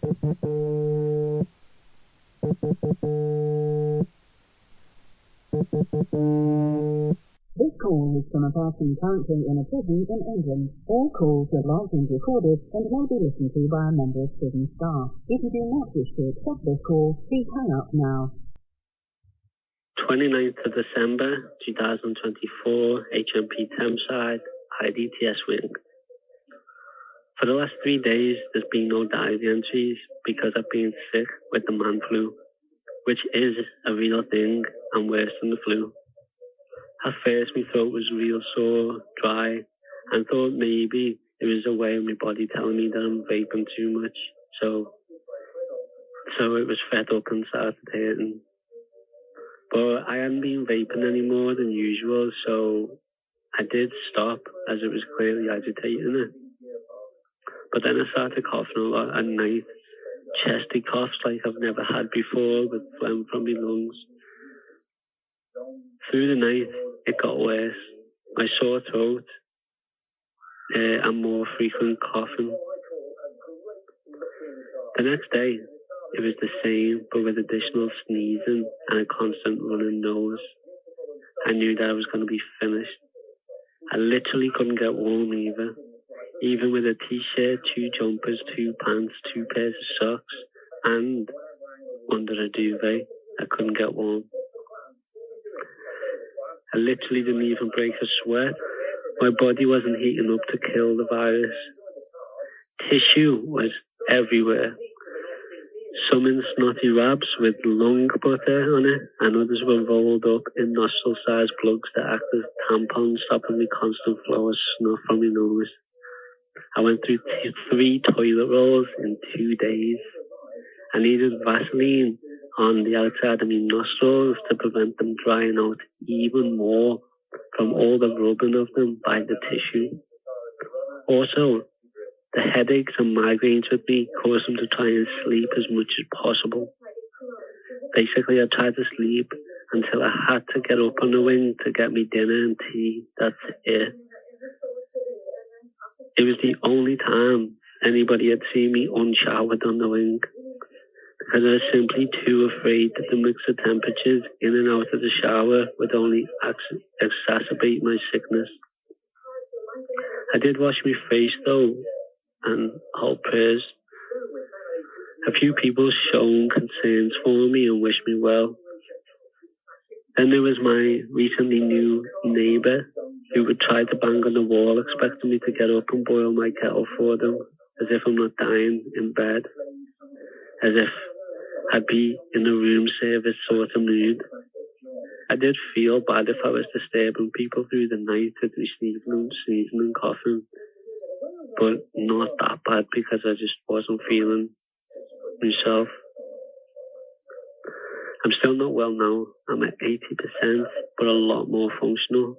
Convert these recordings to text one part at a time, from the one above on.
This call is from a person currently in a prison in England. All calls are logged and recorded and may be listened to by a member of prison staff. If you do not wish to accept this call, please hang up now. 29th of December 2024, HMP Thameside IDTS Wing. For the last 3 days, there's been no diary entries because I've been sick with the man flu, which is a real thing and worse than the flu. At first, my throat was real sore, dry, and thought maybe it was a way of my body telling me that I'm vaping too much. So it was fed up and started hurting. But I hadn't been vaping any more than usual, so I did stop as it was clearly agitating it. But then I started coughing a lot at night, chesty coughs like I've never had before with phlegm from my lungs. Through the night, it got worse. My sore throat and more frequent coughing. The next day, it was the same, but with additional sneezing and a constant running nose. I knew that I was going to be finished. I literally couldn't get warm either. Even with a t-shirt, 2 jumpers, 2 pants, 2 pairs of socks, and under a duvet, I couldn't get warm. I literally didn't even break a sweat. My body wasn't heating up to kill the virus. Tissue was everywhere. Some in snotty wraps with lung butter on it, and others were rolled up in nostril-sized plugs that act as tampons, stopping the constant flow of snuff from my nose. I went through 3 toilet rolls in 2 days. I needed Vaseline on the outside of my nostrils to prevent them drying out even more from all the rubbing of them by the tissue. Also, the headaches and migraines with me caused them to try and sleep as much as possible. Basically, I tried to sleep until I had to get up on the wing to get me dinner and tea. That's it. It was the only time anybody had seen me unshowered on the wing, because I was simply too afraid that the mix of temperatures in and out of the shower would only exacerbate my sickness. I did wash my face though, and hold prayers. A few people shown concerns for me and wished me well. Then there was my recently new neighbour who would try to bang on the wall expecting me to get up and boil my kettle for them, as if I'm not dying in bed, as if I'd be in a room service sort of mood. I did feel bad if I was disturbing people through the night with me sneezing and coughing, but not that bad because I just wasn't feeling myself. I'm still not well now. I'm at 80%, but a lot more functional.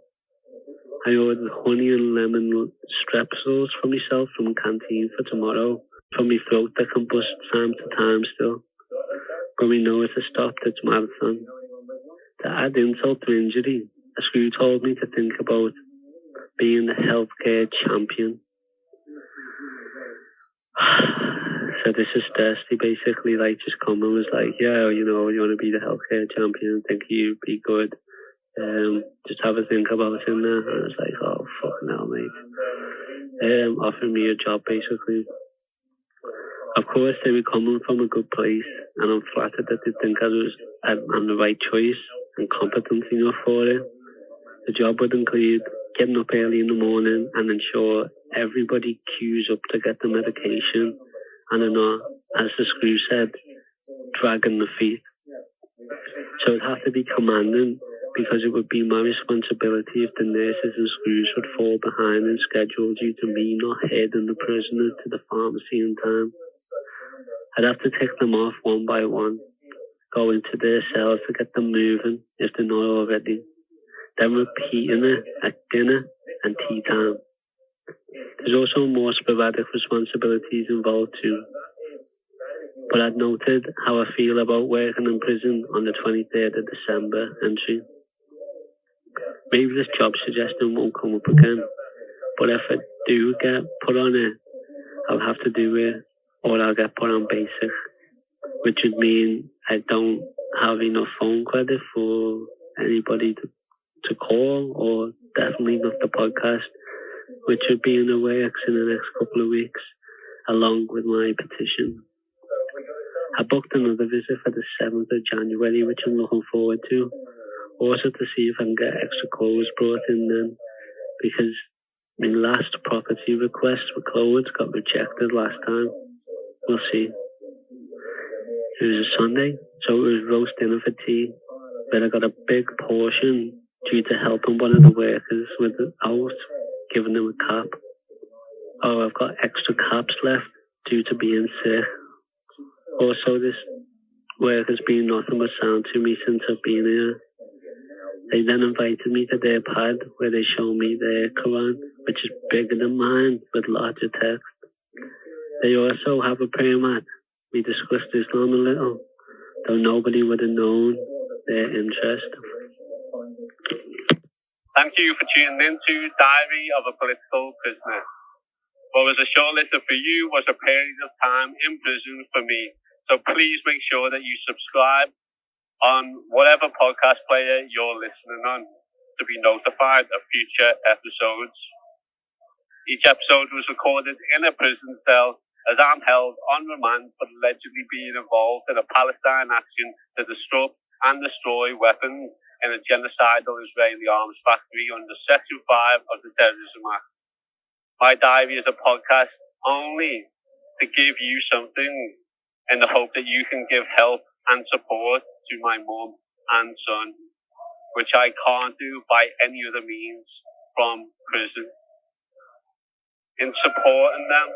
I ordered honey and lemon strepsils for myself from canteen for tomorrow, from my throat that can bust time to time still. But we know it's a stopped its marathon. To add insult to injury, a screw told me to think about being the healthcare champion. So this is thirsty, basically, like just come and was like, yeah, you know, you want to be the healthcare champion, think you'd be good. Just have a think about it in there. And I was like, oh, fucking hell, mate. Offering me a job, basically. Of course, they were coming from a good place, and I'm flattered that they think I'm the right choice and competent enough for it. The job would include getting up early in the morning and ensure everybody queues up to get the medication, and are not, as the screw said, dragging the feet. So it'd have to be commanding, because it would be my responsibility if the nurses and screws would fall behind in schedule due to me not heading the prisoner to the pharmacy in time. I'd have to tick them off one by one, go into their cells to get them moving if they're not already, then repeating it at dinner and tea time. There's also more sporadic responsibilities involved too. But I'd noted how I feel about working in prison on the 23rd of December entry. Maybe this job suggestion won't come up again, but if I do get put on it, I'll have to do it or I'll get put on basic, which would mean I don't have enough phone credit for anybody to call, or definitely not the podcast, which would be in the works in the next couple of weeks, along with my petition. I booked another visit for the 7th of January, which I'm looking forward to. Also to see if I can get extra clothes brought in then, because my last property request for clothes got rejected last time. We'll see. It was a Sunday, so it was roast dinner for tea, where I got a big portion due to helping one of the workers with the house, giving them a cap. Oh, I've got extra caps left due to being sick. Also, this work has been nothing but sound to me since I've been here. They then invited me to their pad where they show me their Quran, which is bigger than mine with larger text. They also have a prayer mat. We discussed Islam a little, though nobody would have known their interest. Thank you for tuning in to Diary of a Political Prisoner. What was a short list for you was a period of time in prison for me. So please make sure that you subscribe on whatever podcast player you're listening on to be notified of future episodes. Each episode was recorded in a prison cell as I'm held on remand for allegedly being involved in a Palestine action to disrupt and destroy weapons in a genocidal Israeli arms factory under Section 5 of the Terrorism Act. My diary is a podcast only to give you something in the hope that you can give help and support to my mum and son, which I can't do by any other means from prison. In supporting them,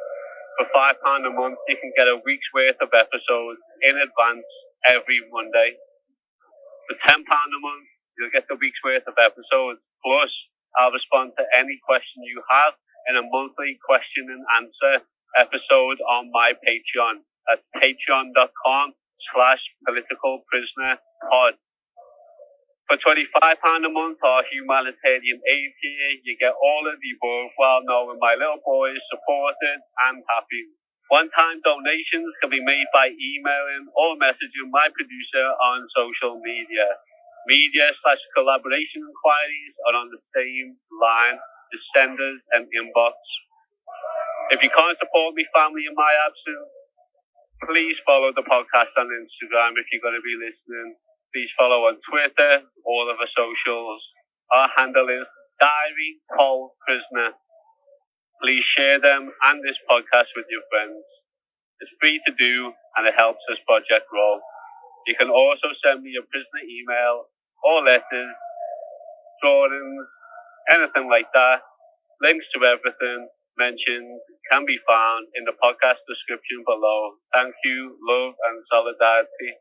for £5 a month, you can get a week's worth of episodes in advance every Monday. For £10 a month, you'll get the week's worth of episodes. Plus, I'll respond to any question you have in a monthly question and answer episode on my Patreon at patreon.com/politicalprisonerpod. For £25 a month, our humanitarian aid tier, you get all of the above while knowing my little boy is supported and happy. One-time donations can be made by emailing or messaging my producer on social media. Media/collaboration inquiries are on the same line as senders and inbox. If you can't support me family in my absence, please follow the podcast on Instagram if you're going to be listening. Please follow on Twitter, all of our socials. Our handle is Diary Pol Prisoner. Please share them and this podcast with your friends. It's free to do and it helps this project grow. You can also send me a prisoner email or letters, drawings, anything like that. Links to everything mentioned can be found in the podcast description below. Thank you, love and solidarity.